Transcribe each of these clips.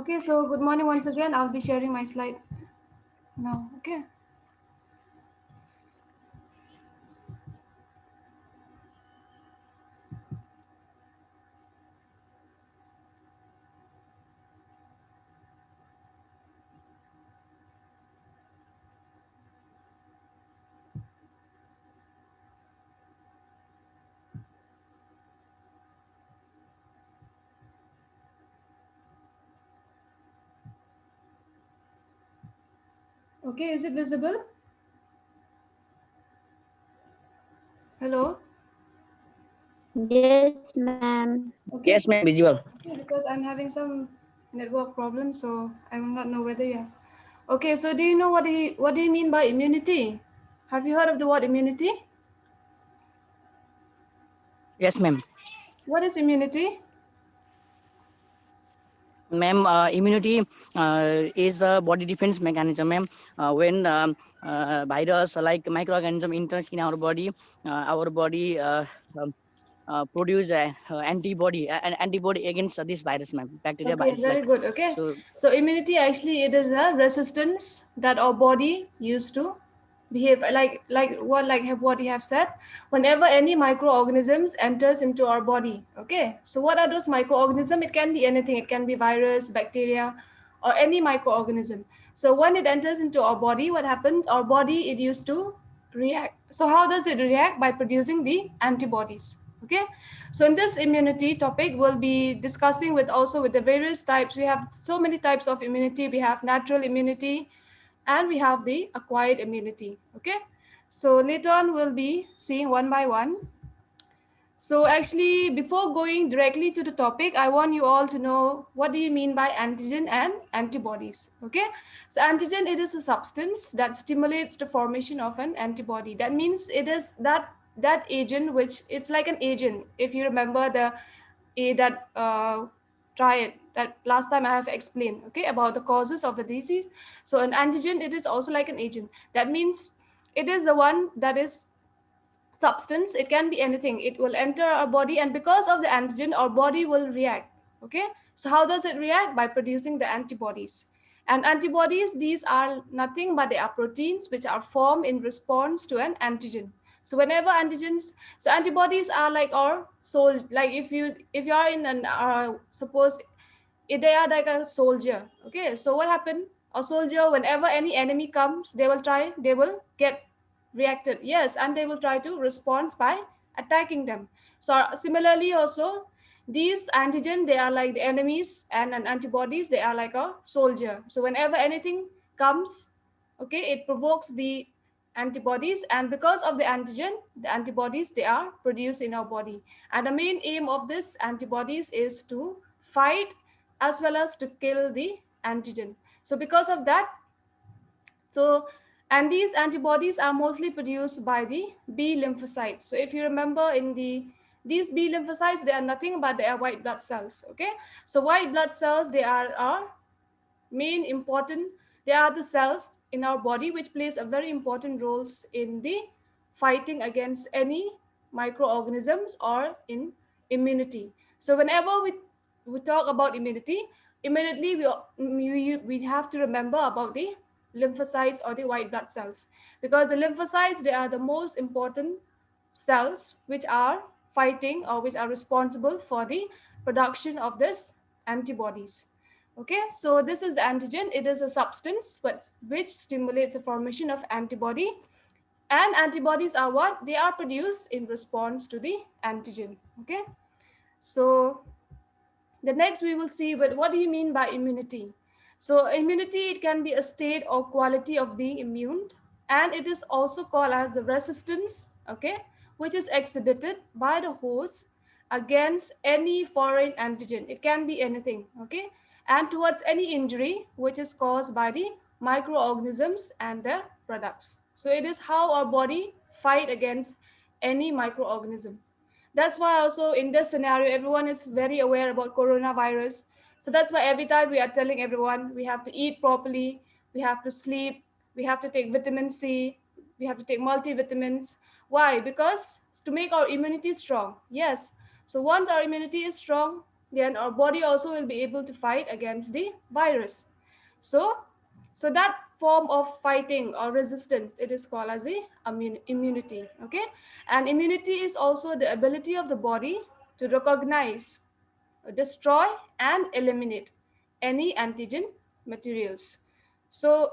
Okay, so good morning once again. I'll be sharing my slide now. Okay. Okay, is it visible? Hello? Yes, ma'am. Okay. Yes, ma'am, visual. Okay, because I'm having some network problem, so I will not know whether you have. Okay, so do you know what do you mean by immunity? Have you heard of the word immunity? Yes, ma'am. What is immunity? Ma'am, immunity is the body defense mechanism, ma'am. When virus like microorganism enters in our body um, produce an antibody against this virus, ma'am. Bacteria Okay, virus, very like good. Okay. so. So immunity actually it is a resistance that our body used to behave like what you have said. Whenever any microorganisms enters into our body. Okay. So what are those microorganisms? It can be anything. It can be virus, bacteria, or any microorganism. So when it enters into our body, what happens? Our body it used to react. So how does it react? By producing the antibodies. Okay, so in this immunity topic we'll be discussing with also with the various types. We have so many types of immunity. We have natural immunity and we have the acquired immunity. Okay, so later on we'll be seeing one by one. So actually, before going directly to the topic, I want you all to know what do you mean by antigen and antibodies. Okay, so antigen it is a substance that stimulates the formation of an antibody. That means it is that agent which it's like an agent. If you remember the a that try it that last time I have explained. Okay, about the causes of the disease. So an antigen it is also like an agent. That means it is the one that is substance. It can be anything. It will enter our body and because of the antigen our body will react. Okay, so how does it react? By producing the antibodies. And antibodies, these are nothing but they are proteins which are formed in response to an antigen. So whenever antigens, so antibodies are like our soul. Like if you are in an suppose they are like a soldier. Okay, so what happened? A soldier, whenever any enemy comes, they will get reacted, yes, and they will try to respond by attacking them. So similarly also these antigen they are like the enemies and antibodies they are like a soldier. So whenever anything comes, okay, it provokes the antibodies, and because of the antigen the antibodies they are produced in our body. And the main aim of this antibodies is to fight as well as to kill the antigen. So because of that, so, and these antibodies are mostly produced by the B lymphocytes. So if you remember in these B lymphocytes, they are nothing but they are white blood cells. Okay, so white blood cells they are our main important. They are the cells in our body which plays a very important roles in the fighting against any microorganisms or in immunity. So whenever we talk about immunity, immediately we have to remember about the lymphocytes or the white blood cells, because the lymphocytes they are the most important cells which are fighting or which are responsible for the production of this antibodies. Okay, so this is the antigen. It is a substance which stimulates the formation of antibody, and antibodies are what they are produced in response to the antigen. Okay, so the next we will see, but what do you mean by immunity? So immunity it can be a state or quality of being immune, and it is also called as the resistance, okay, which is exhibited by the host against any foreign antigen. It can be anything, okay, and towards any injury which is caused by the microorganisms and their products. So it is how our body fight against any microorganism. That's why also in this scenario everyone is very aware about coronavirus. So that's why every time we are telling everyone we have to eat properly, we have to sleep, we have to take vitamin C, we have to take multivitamins. Why? Because to make our immunity strong. Yes, so once our immunity is strong, then our body also will be able to fight against the virus. So, so that form of fighting or resistance, it is called as the immunity. Okay, and immunity is also the ability of the body to recognize, destroy, and eliminate any antigen materials. So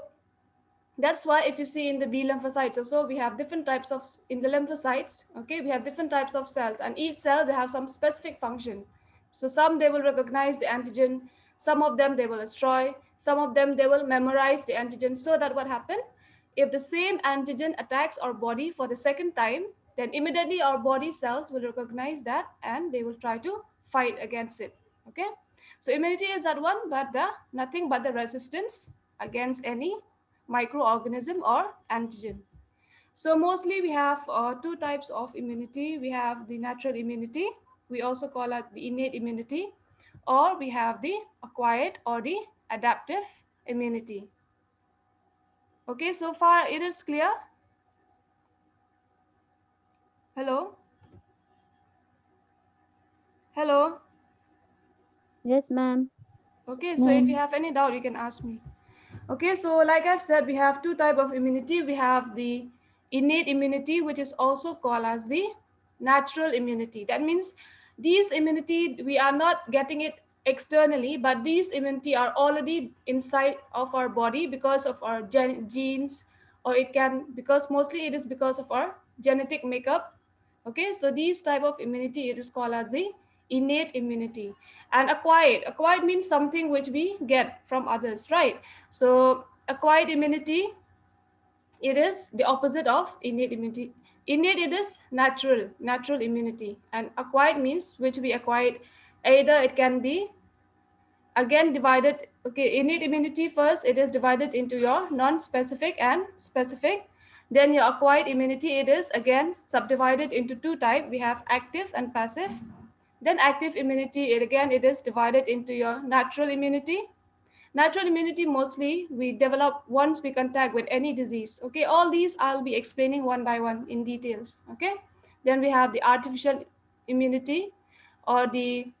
that's why if you see in the B lymphocytes also, we have different types of, in the lymphocytes, okay, we have different types of cells, and each cell they have some specific function. So some they will recognize the antigen, some of them they will destroy, some of them they will memorize the antigen, so that what happened, if the same antigen attacks our body for the second time, then immediately our body cells will recognize that and they will try to fight against it. Okay, so immunity is that one, but the nothing but the resistance against any microorganism or antigen. So mostly we have two types of immunity. We have the natural immunity, we also call it the innate immunity, or we have the acquired or the adaptive immunity. Okay, so far it is clear? Hello? Hello? Yes, ma'am. Okay, Yes, so if you ma'am. have any doubt, you can ask me. Okay, so like I've said, we have two type of immunity. We have the innate immunity, which is also called as the natural immunity. That means these immunity, we are not getting it externally, but these immunity are already inside of our body because of our genes, or it can, because mostly it is because of our genetic makeup. Okay, so these type of immunity, it is called as the innate immunity. And acquired means something which we get from others, right? So acquired immunity, it is the opposite of innate immunity. Innate, it is natural immunity, and acquired means which we acquired. Either it can be again divided, okay, innate immunity, first it is divided into your non-specific and specific. Then your acquired immunity, it is again subdivided into two types. We have active and passive. Then active immunity, it again it is divided into your natural immunity. Natural immunity mostly we develop once we contact with any disease. Okay, all these I'll be explaining one by one in details. Okay, then we have the artificial immunity, or the,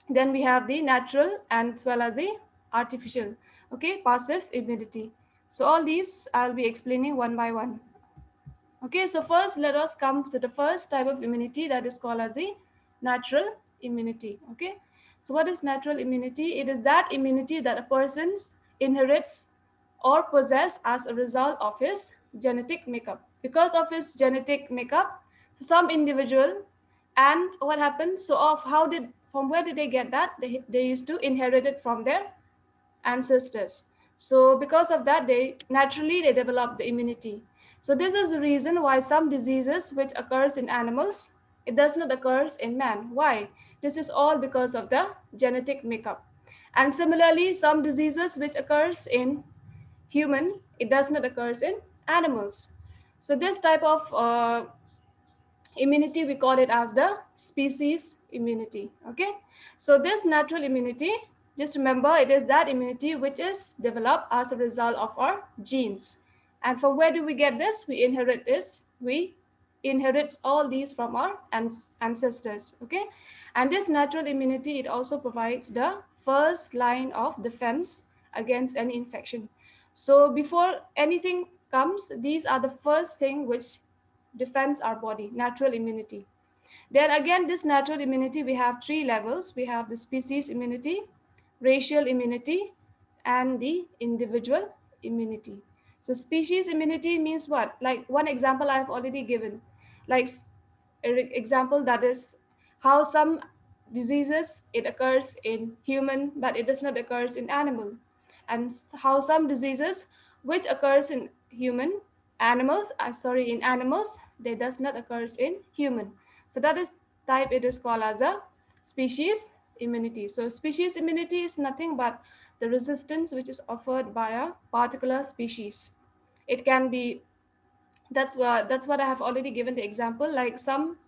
then we have the natural and as well as the artificial. Okay, passive immunity. So all these I'll be explaining one by one. Okay, so first let us come to the first type of immunity, that is called as the natural immunity. Okay, so what is natural immunity? It is that immunity that a person inherits or possess as a result of his genetic makeup. Because of his genetic makeup, some individual, and what happened? So of how did, from where did they get that? They used to inherit it from their ancestors. So because of that, they naturally they develop the immunity. So this is the reason why some diseases which occurs in animals, it does not occurs in man. Why? This is all because of the genetic makeup. And similarly, some diseases which occurs in human, it does not occurs in animals. So this type of immunity, we call it as the species immunity. Okay, so this natural immunity, just remember, it is that immunity which is developed as a result of our genes. And from where do we get this? We inherit this, we inherits all these from our ancestors. Okay, and this natural immunity, it also provides the first line of defense against any infection. So before anything comes, these are the first thing which defends our body, natural immunity. Then again, this natural immunity, we have three levels. We have the species immunity, racial immunity, and the individual immunity. So species immunity means what? Like one example I've already given. Like example, that is how some diseases it occurs in human, but it does not occurs in animal. And how some diseases which occurs in human, animals, sorry, in animals, they does not occurs in human. So that is type, it is called as a species immunity. So species immunity is nothing but the resistance which is offered by a particular species. It can be, that's what I have already given the example. Like some,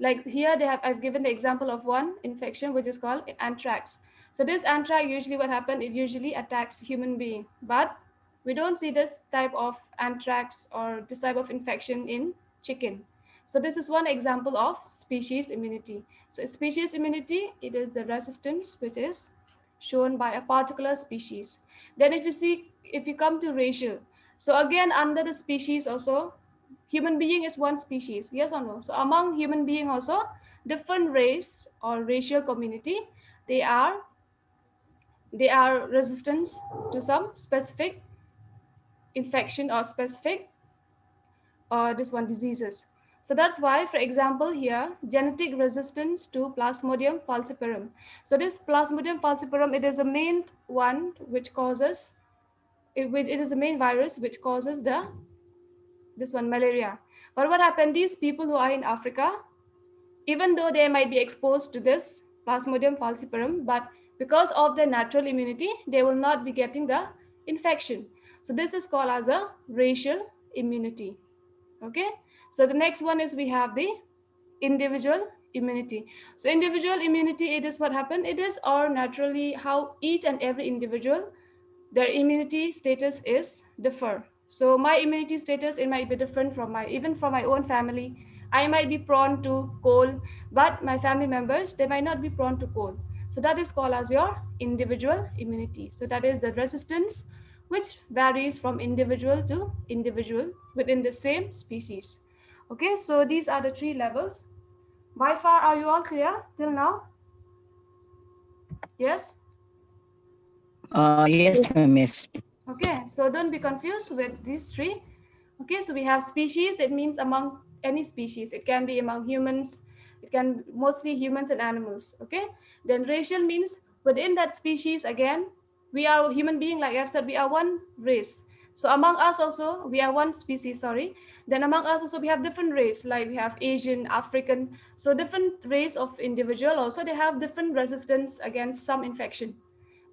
like here they have, I've given the example of one infection which is called anthrax. So this anthrax, usually what happened, it usually attacks human being, but we don't see this type of anthrax or this type of infection in chicken. So this is one example of species immunity. So species immunity, it is the resistance which is shown by a particular species. Then if you come to racial, so again under the species also, human being is one species, yes or no? So among human being also, different race or racial community, they are resistant to some specific infection or specific this one diseases. So that's why, for example, here genetic resistance to Plasmodium falciparum. So this Plasmodium falciparum, it is a main one which causes it is a main virus which causes this one malaria. But what happened? These people who are in Africa, even though they might be exposed to this Plasmodium falciparum, but because of their natural immunity, they will not be getting the infection. So this is called as a racial immunity. Okay, so the next one is we have the individual immunity. So individual immunity, it is what happened, it is or naturally how each and every individual, their immunity status is differ. So my immunity status, it might be different from even from my own family. I might be prone to cold, but my family members, they might not be prone to cold. So that is called as your individual immunity. So that is the resistance which varies from individual to individual within the same species. Okay, so these are the three levels. By far, are you all clear till now? Yes? Yes, ma'am. Yes. Okay, so don't be confused with these three. Okay, so we have species, it means among any species. It can be among humans, it can mostly humans and animals. Okay, then racial means within that species, again, we are human being, like I've said, we are one race. So among us also, we are one species, sorry. Then among us also, we have different race, like we have Asian, African. So different race of individual also, they have different resistance against some infection.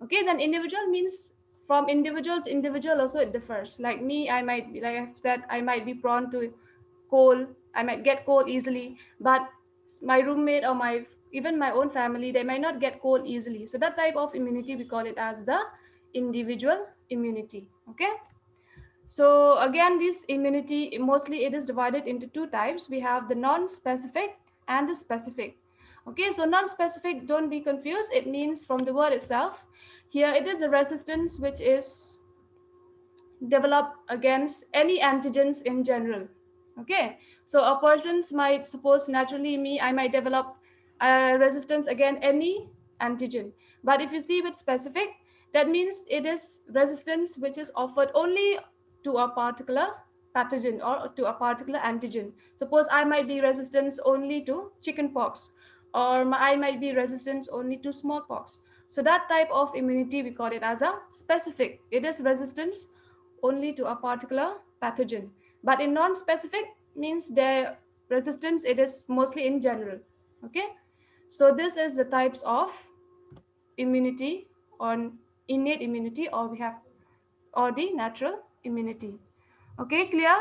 Okay, then individual means from individual to individual also it differs. Like me, I might be, like I've said, I might be prone to cold, I might get cold easily, but my roommate or my even my own family, they might not get cold easily. So that type of immunity, we call it as the individual immunity. Okay, so again, this immunity, mostly it is divided into two types. We have the non-specific and the specific. Okay, so non-specific, don't be confused. It means from the word itself. Here it is a resistance which is developed against any antigens in general. Okay, so a person's might, suppose naturally me, I might develop a resistance against any antigen. But if you see with specific, that means it is resistance which is offered only to a particular pathogen or to a particular antigen. Suppose I might be resistant only to chickenpox, or I might be resistant only to smallpox. So that type of immunity, we call it as a specific. It is resistance only to a particular pathogen. But in non-specific means their resistance, it is mostly in general. Okay, so this is the types of immunity on innate immunity, or we have or the natural immunity. Okay, clear?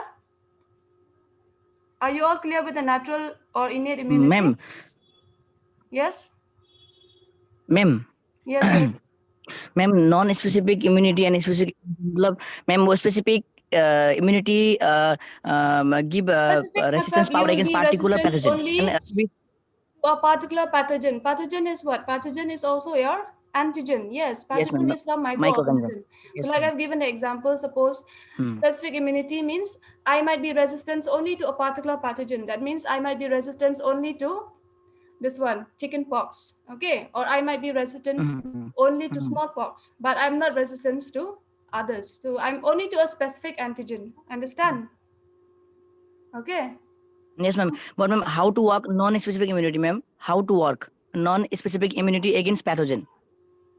Are you all clear with the natural or innate immunity? Ma'am. Yes. Ma'am. Yes. Yes. Ma'am non specific immunity and specific मतलब ma'am वो specific immunity give Specific resistance मतलब you power will against be particular resistant pathogen only and to a particular pathogen. Pathogen is what? Pathogen is also your antigen. Yes, yes pathogen ma'am is some microorganism microorganism. So yes like ma'am. I've given the example, suppose specific immunity means I might be resistant only to a particular pathogen. That means I might be resistant only to this one, chicken pox. Okay, or I might be resistant only to smallpox, but I'm not resistant to others. So I'm only to a specific antigen. Understand? Okay. Yes ma'am, but ma'am how to work non specific immunity ma'am, how to work non specific immunity against pathogen?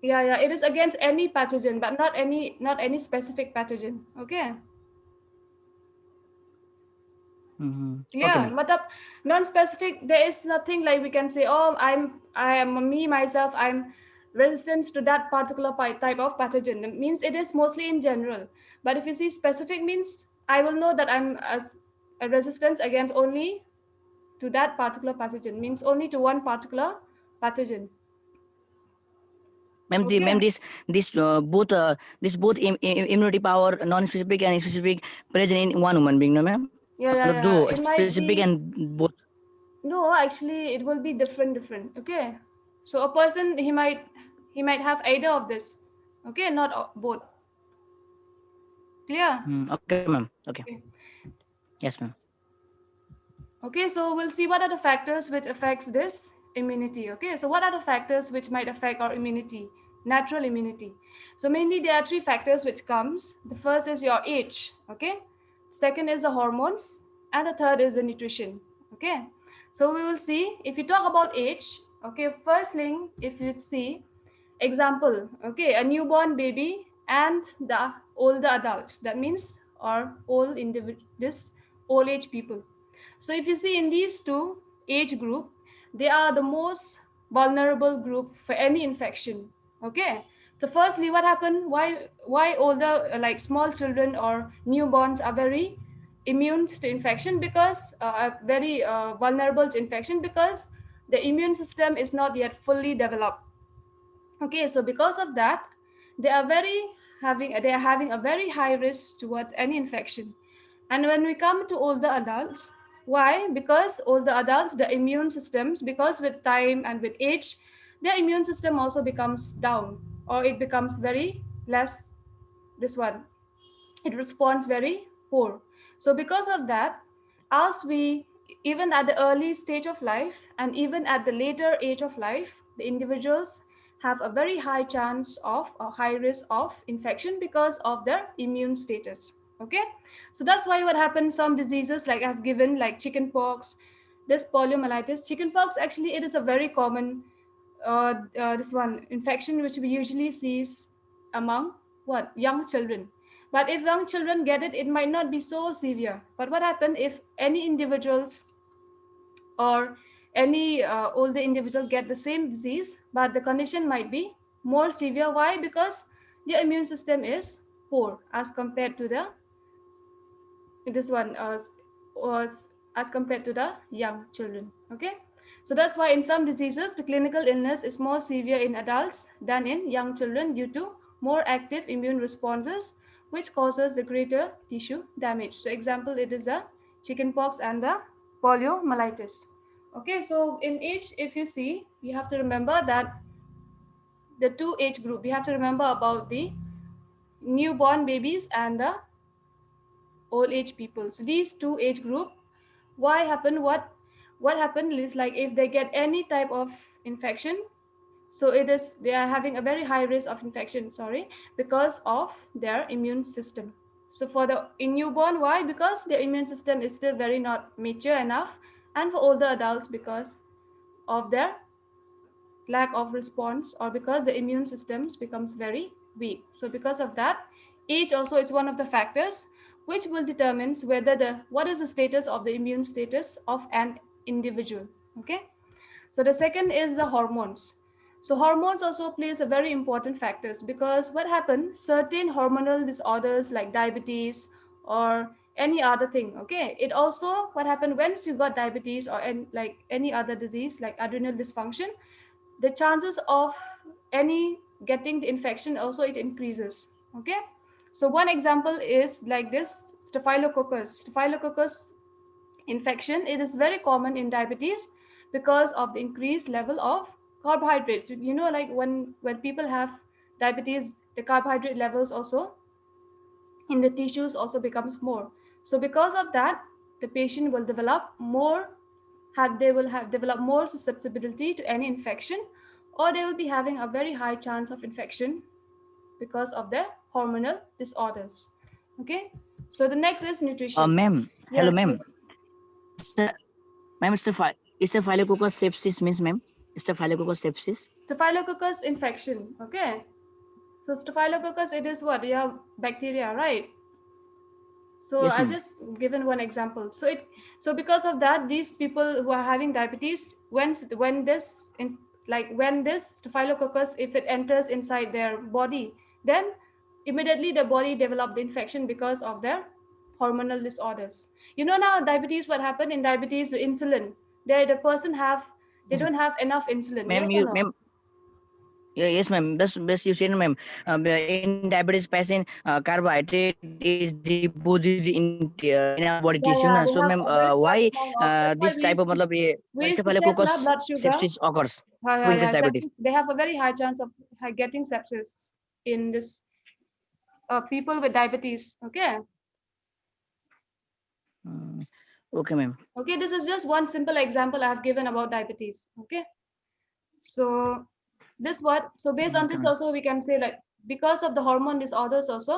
Yeah, it is against any pathogen, but not any specific pathogen. Okay. Okay Yeah, ma'am. matlab non-specific, there is nothing like we can say, oh, I am me myself, I'm resistant to that particular type of pathogen. It means it is mostly in general. But if you see specific means I will know that I'm a resistance against only to that particular pathogen, means only to one particular pathogen. Ma'am, Okay. ma'am, this both immunity power non specific and specific present in one human being, no ma'am? Do It might specific be, and both. no, actually it will be different. Okay. So a person, he might have either of this. Okay, not both. Clear? Okay, ma'am. Okay. Okay. Yes, ma'am. Okay, so we'll see what are the factors which affects this immunity. Okay, so what are the factors which might affect our immunity, natural immunity? So mainly there are three factors which comes. The first is your age. Okay, second is the hormones, and the third is the nutrition. Okay, so we will see if you talk about age. Okay, first thing, if you see example, okay, a newborn baby and the older adults, that means or old individual, this old age people. So if you see in these two age group, they are the most vulnerable group for any infection. Okay, so firstly what happened, why older like small children or newborns are very immune to infection, because very vulnerable to infection, because the immune system is not yet fully developed. Okay, so because of that, they are having a very high risk towards any infection. And when we come to older adults, why? Because older adults, the immune systems, because with time and with age, their immune system also becomes down, or it becomes very less, this one, it responds very poor. So because of that, as we, even at the early stage of life and even at the later age of life, the individuals have a very high chance of a high risk of infection because of their immune status. Okay, so that's why what happens, some diseases like I've given, like chicken pox, this poliomyelitis. Chicken pox, actually it is a very common this one infection which we usually sees among what, young children. But if young children get it, it might not be so severe. But what happens if any individuals or any older individual get the same disease, but the condition might be more severe? Why? Because their immune system is poor as compared to the this one was as compared to the young children. Okay, so that's why in some diseases the clinical illness is more severe in adults than in young children due to more active immune responses, which causes the greater tissue damage. So example, it is the chickenpox and the poliomyelitis. Okay, so in age, if you see, you have to remember that the two age group, we have to remember about the newborn babies and the old age people. So these two age group, why happen, what happened is, like if they get any type of infection, so it is they are having a very high risk of infection, sorry, because of their immune system. So for the in newborn, why? Because their immune system is still very not mature enough, and for older adults, because of their lack of response, or because the immune systems becomes very weak. So because of that, age also is one of the factors which will determines whether the what is the status of the immune status of an individual. Okay, so the second is the hormones. So hormones also plays a very important factors, because what happens, certain hormonal disorders like diabetes or any other thing, okay, it also what happened once you got diabetes or like any other disease like adrenal dysfunction, the chances of any getting the infection also it increases. Okay, so one example is like this staphylococcus infection. It is very common in diabetes because of the increased level of carbohydrates. You know, like when people have diabetes, the carbohydrate levels also in the tissues also becomes more. So because of that, the patient will develop more, they will have develop more susceptibility to any infection, or they will be having a very high chance of infection because of their hormonal disorders. Okay, so the next is nutrition. Ma'am. Hello, Yes, ma'am. yes. It's the ma'am. Staphylococcus sepsis means, ma'am. Staphylococcus sepsis. Staphylococcus infection. Okay, so staphylococcus, it is what, yeah, bacteria, right? So Yes, I ma'am. just given one example. So because of that, these people who are having diabetes, when this in, like when this staphylococcus, if it enters inside their body, then immediately the body develop the infection because of their hormonal disorders. You know, now diabetes, what happened in diabetes, the insulin, they the person have, they Yes, don't have enough insulin, ma'am. yes or no? Yes, ma'am. That's best you said, ma'am. In diabetes patient, carbohydrate is deposited in our body Yeah, tissue. yeah, Na. they So, have ma'am, a very high why amount of. That's why this type of matlab, we used to test now staphylococcus blood sugar. sepsis occurs Yeah, to yeah, increase yeah. diabetes? Sepsis. They have a very high chance of getting sepsis in this people with diabetes. Okay. Mm, okay, ma'am. Okay, this is just one simple example I have given about diabetes. Okay. So this what, so based on Okay, this ma'am. also we can say like because of the hormone disorders also,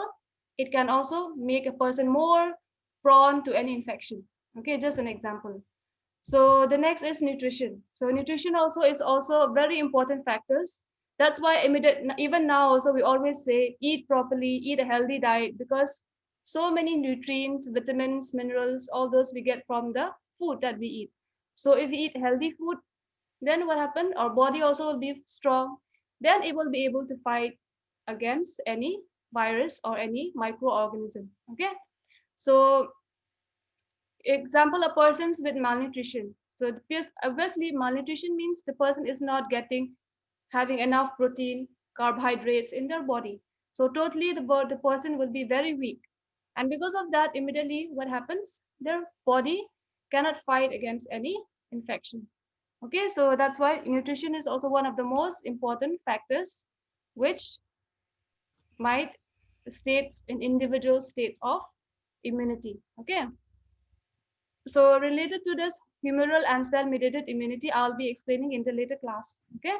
it can also make a person more prone to any infection. Okay, just an example. So the next is nutrition. So nutrition also is also very important factors. That's why even now also we always say eat properly, eat a healthy diet, because so many nutrients, vitamins, minerals, all those we get from the food that we eat. So if we eat healthy food, then what happened? Our body also will be strong. Then it will be able to fight against any virus or any microorganism. Okay. So example, a person's with malnutrition. So obviously malnutrition means the person is not having enough protein, carbohydrates in their body. So totally the person will be very weak. And because of that, immediately what happens? Their body cannot fight against any infection. Okay, so that's why nutrition is also one of the most important factors which might states in individual states of immunity. Okay, so related to this humoral and cell-mediated immunity, I'll be explaining in the later class. Okay,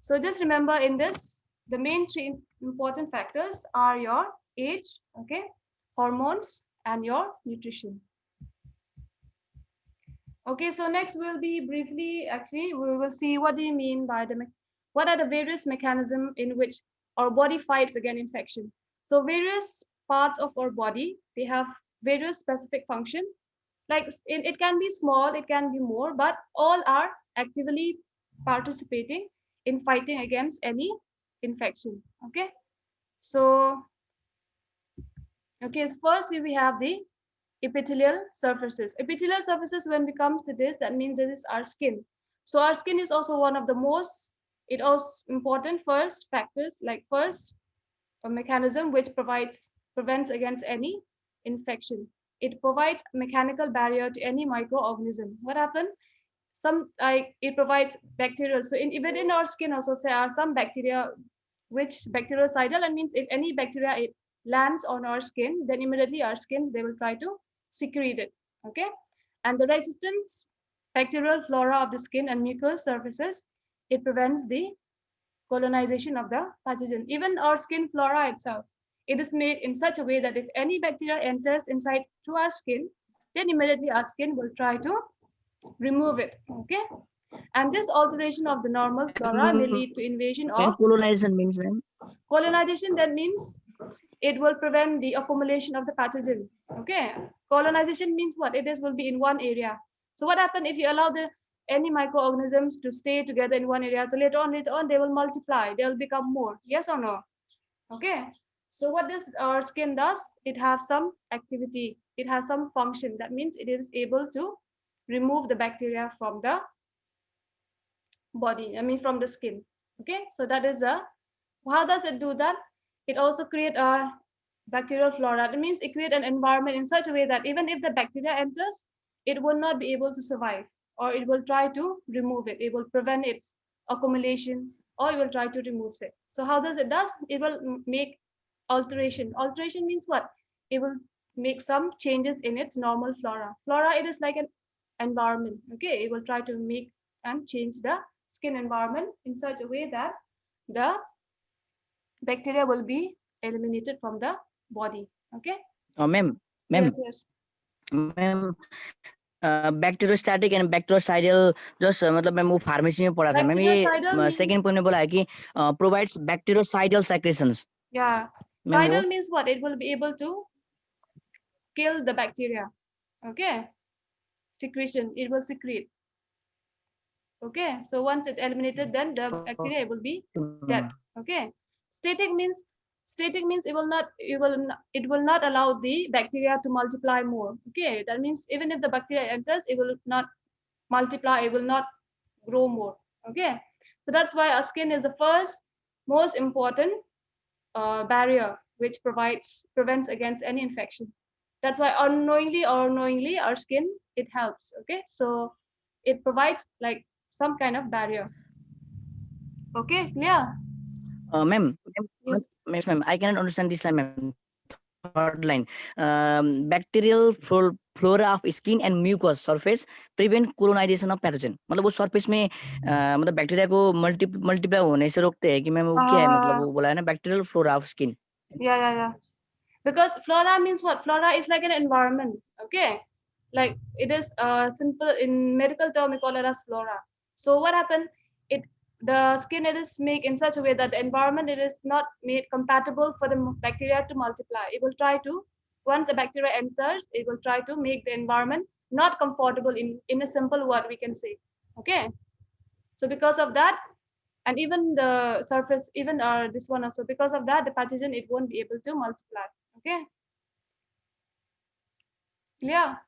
so just remember in this, the main three important factors are your age, okay, hormones, and your nutrition. Okay, so next we'll be briefly, actually, we will see what do you mean by what are the various mechanisms in which our body fights against infection. So various parts of our body, they have various specific function. Like it can be small, it can be more, but all are actively participating in fighting against any infection. Okay, so okay, first we have the epithelial surfaces. Epithelial surfaces, when we come to this, that means this is our skin. So our skin is also one of the most, it also important first factors, like first a mechanism which prevents against any infection. It provides mechanical barrier to any microorganism. What happened? Some like it provides bacterial. So even in our skin also there are some bacteria which bactericidal, and means if any bacteria it lands on our skin, then immediately our skin they will try to secrete it. Okay, and the resistance bacterial flora of the skin and mucous surfaces, it prevents the colonization of the pathogen. Even our skin flora itself, it is made in such a way that if any bacteria enters inside through our skin, then immediately our skin will try to remove it. Okay, and this alteration of the normal flora may lead to invasion And of colonization means, ma'am? colonization. That means it will prevent the accumulation of the pathogen. Okay, colonization means what? It is will be in one area. So what happens if you allow the any microorganisms to stay together in one area? So later on, they will multiply. They will become more. Yes or no? Okay. So what does our skin does? It has some activity. It has some function. That means it is able to remove the bacteria from the body. I mean from the skin. Okay. So that is a, how does it do that? It also create a bacterial flora. That means it create an environment in such a way that even if the bacteria enters, it will not be able to survive, or it will try to remove it. It will prevent its accumulation, or it will try to remove it. So how does it does? It will make alteration. Alteration means what? It will make some changes in its normal flora. Flora, it is like an environment. Okay, it will try to make and change the skin environment in such a way that the bacteria will be eliminated from the body. Okay. Oh, ma'am. Yes, Ma'am. yes. Ma'am bacteriostatic and bacteriocidal just मतलब ma'am वो pharmacy में पढ़ा था ma'am Bactericidal ये second means, point में बोला है कि provides bacteriocidal secretions yeah, ma'am वो cidal means what? It will be able to kill the bacteria. Okay. Secretion, it will secrete. Okay. So once it eliminated, then the bacteria will be dead. Okay. Static means, it will not allow the bacteria to multiply more. Okay. That means even if the bacteria enters, it will not multiply, it will not grow more. Okay. So that's why our skin is the first most important barrier which prevents against any infection. That's why unknowingly or knowingly our skin, it helps. Okay, so it provides like some kind of barrier. Okay, clear? Ma'am, Yes. ma'am, I cannot understand this line, ma'am. Third line. Bacterial flora of skin and mucous surface prevent colonization of pathogen. मतलब वो surface में मतलब bacteria को multiply होने से रोकते हैं कि मैम वो क्या है, मतलब वो बोला है ना bacterial flora of skin. Yeah. Because flora means what? Flora is like an environment. Okay, like it is simple in medical term we call it as flora. So what happened? The skin, it is made in such a way that the environment, it is not made compatible for the bacteria to multiply. It will try to, once a bacteria enters, it will try to make the environment not comfortable, in a simple word we can say. Okay, so because of that, and even the surface, even this one also, because of that, the pathogen, it won't be able to multiply. Okay, clear?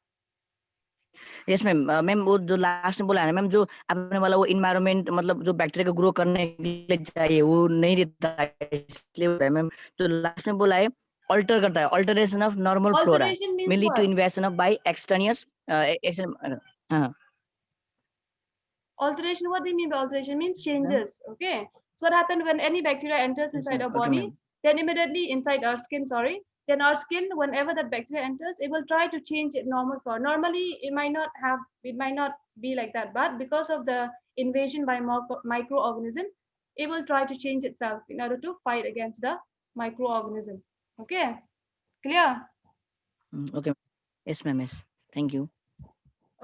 Yes ma'am. Ma'am वो जो last में बोला है ना ma'am, जो आपने बोला वो इन्वायरमेंट मतलब जो बैक्टीरिया को ग्रो करने के लिए चाहिए वो नहीं रहता है, इसलिए होता है मैम. जो लास्ट में बोला है अल्टर करता है, alteration of normal flora Alteration means may lead to what? invasion of by extraneous हाँ. Alteration, what do you mean by alteration? Means changes. Okay, so what happened when any bacteria enters Yes, inside ma'am. our Okay, body, ma'am. then immediately inside our skin, sorry, then our skin, whenever that bacteria enters, it will try to change it normal flora. Normally it might not be like that, but because of the invasion by microorganism, it will try to change itself in order to fight against the microorganism. Okay, clear? Okay. Yes, ma'am. Yes. Thank you.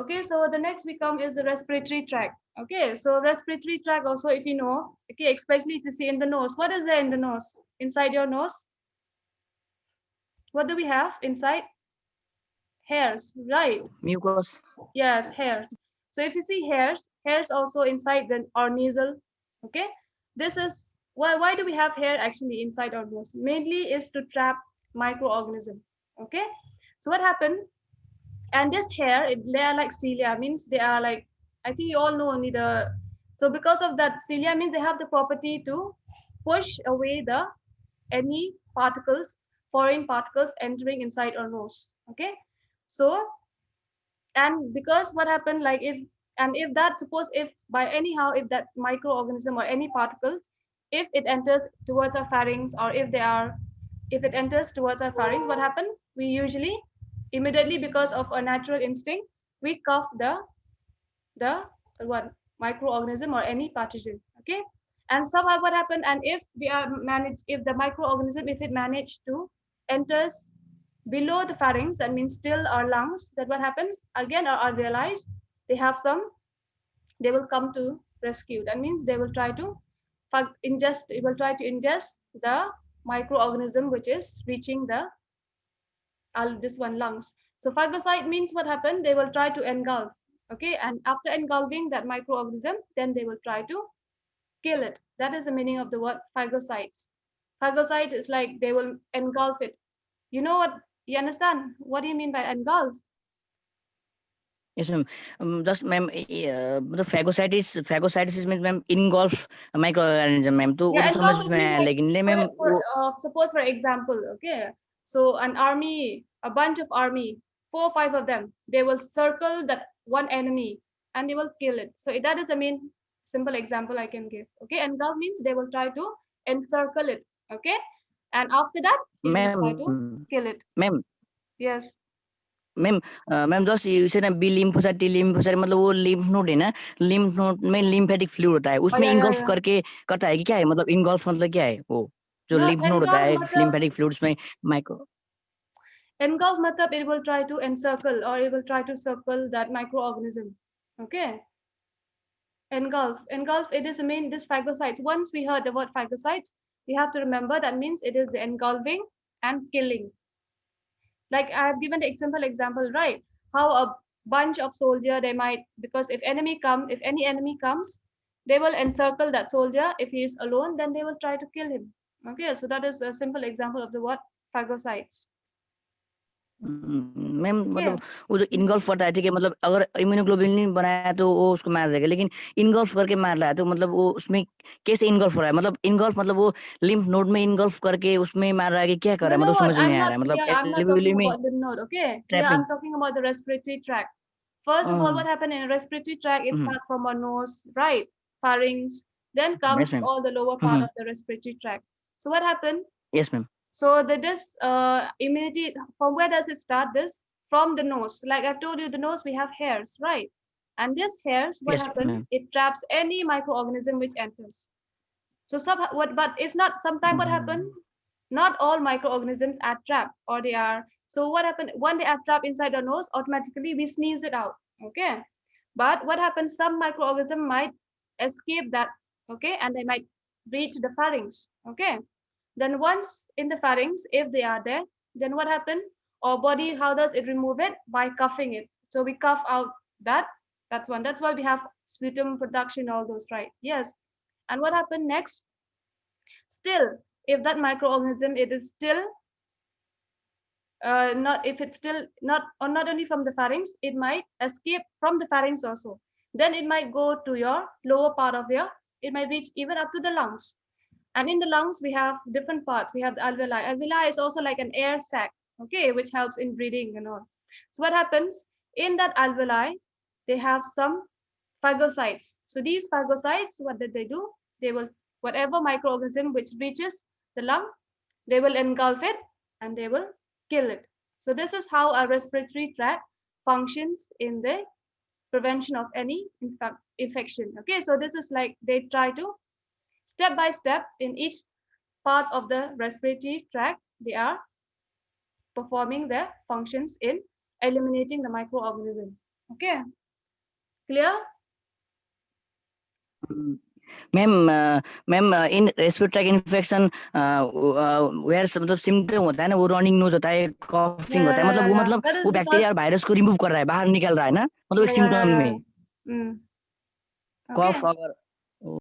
Okay, so the next we come is the respiratory tract. Okay, so respiratory tract also, if you know, okay, especially if you see in the nose, what is there in the nose? Inside your nose? What do we have inside? Hairs, right? Mucus. Yes, hairs. So if you see hairs also inside our nasal, okay? This is, why do we have hair actually inside our nose? Mainly is to trap microorganism, okay? So what happened? And this hair, they are like cilia, means they are like, I think you all know only so because of that, cilia means they have the property to push away any particles, foreign particles entering inside our nose. Okay, so, and because what happened, like if that, suppose if by anyhow, if that microorganism or any particles, if it enters towards our pharynx, or if it enters towards our pharynx, what happened? We usually immediately, because of a natural instinct, we cough the what microorganism or any pathogen. Okay, and somehow what happened, and if they are managed, if the microorganism, if it managed to enters below the pharynx, that means still our lungs, that what happens again, are realized they have some, they will come to rescue. That means they will try to ingest the microorganism which is reaching this one lungs. So phagocyte means what happened, they will try to engulf. Okay, and after engulfing that microorganism, then they will try to kill it. That is the meaning of the word phagocytes. Phagocyte is like they will engulf it. You know what? You understand? What do you mean by engulf? Yes, ma'am. Just ma'am, the phagocytosis means ma'am engulf microorganism, ma'am. तो वो Yeah, तो समझ engulf में means आया, like, लेकिन ले ma'am वो suppose for example, okay, so an army, a bunch of army, 4 or 5 of them, they will circle that one enemy and they will kill it. So that is the main simple example I can give. Okay, engulf means they will try to encircle it. Okay, and after that they will try to ma'am kill it. Ma'am Yes. Ma'am ma'am just you से ना B lymphocyte मतलब वो lymph node है ना, lymph node में lymphatic fluid होता है, Oh उसमें इंगल्फ yeah. करके करता है कि क्या है, मतलब इंगल्फ मतलब क्या है वो जो No, लिम्फ नोड होता engulf है matlab, लिम्फेटिक फ्लूइड्स में micro. it will try to encircle, or it will try to circle that microorganism. Okay. Engulf, it is, this phagocytes. Once we heard the word phagocytes, we have to remember that means it is the engulfing and killing. Like I have given the example, right? How a bunch of soldier, they might, because if any enemy comes, they will encircle that soldier. If he is alone, then they will try to kill him. Okay, so that is a simple example of the word phagocytes. Ma'am Okay. मतलब वो जो engulf करता है, ठीक है, मतलब अगर immunoglobulin बनाया तो वो उसको मार देगा, लेकिन इनगल्फ करके मार रहा है तो मतलब वो उसमें कैसे इनगल्फ हो रहा है? मतलब इनगल्फ मतलब वो लिम्फ नोड में इनगल्फ करके उसमें मार रहा है कि क्या कर No, रहा है? no, मतलब what? समझ में I'm नहीं आ not रहा है, मतलब here. I'm not एलवीओली talking में about the node, okay? Here trapping. I'm talking about the respiratory tract. First of all, what happened in respiratory tract? It starts from our nose, right? Pharynx, then comes yes ma'am. all the lower part of the respiratory tract. So what happened? Yes ma'am. So this immunity, from where does it start? This from the nose. Like I told you, the nose we have hairs, right? And this hairs, what yes happens? Ma'am. It traps any microorganism which enters. So but it's not. Sometimes what happens? Not all microorganisms are trapped, or they are. So what happened when they are trapped inside the nose? Automatically we sneeze it out. Okay. But what happens? Some microorganism might escape that. Okay, and they might reach the pharynx. Okay. Then once in the pharynx, if they are there, then what happens? Our body, how does it remove it? By coughing it. So we cough out that. That's one. That's why we have sputum production, all those, right? Yes. And what happened next? Still, if that microorganism, it is still not, if it's still not, or not only from the pharynx, it might escape from the pharynx also. Then it might go to your lower part of your, it might reach even up to the lungs. And in the lungs, we have different parts. We have the alveoli. Alveoli is also like an air sac, okay, which helps in breathing and all. So what happens in that alveoli? They have some phagocytes. So these phagocytes, what did they do? They will, whatever microorganism which reaches the lung, they will engulf it and they will kill it. So this is how our respiratory tract functions in the prevention of any infection. Okay, so this is like they try to step by step in each part of the respiratory tract, they are performing their functions in eliminating the microorganism. Okay, clear? Ma'am ma'am in respiratory tract infection where मतलब symptom होता है ना, वो running nose होता है, coughing होता है, मतलब Yeah. That वो is बैक्टीरिया because और वायरस को रिमूव कर रहा है, बाहर निकल रहा है ना, मतलब एक yeah, सिम्टम yeah, में yeah. Okay. कॉफ अगर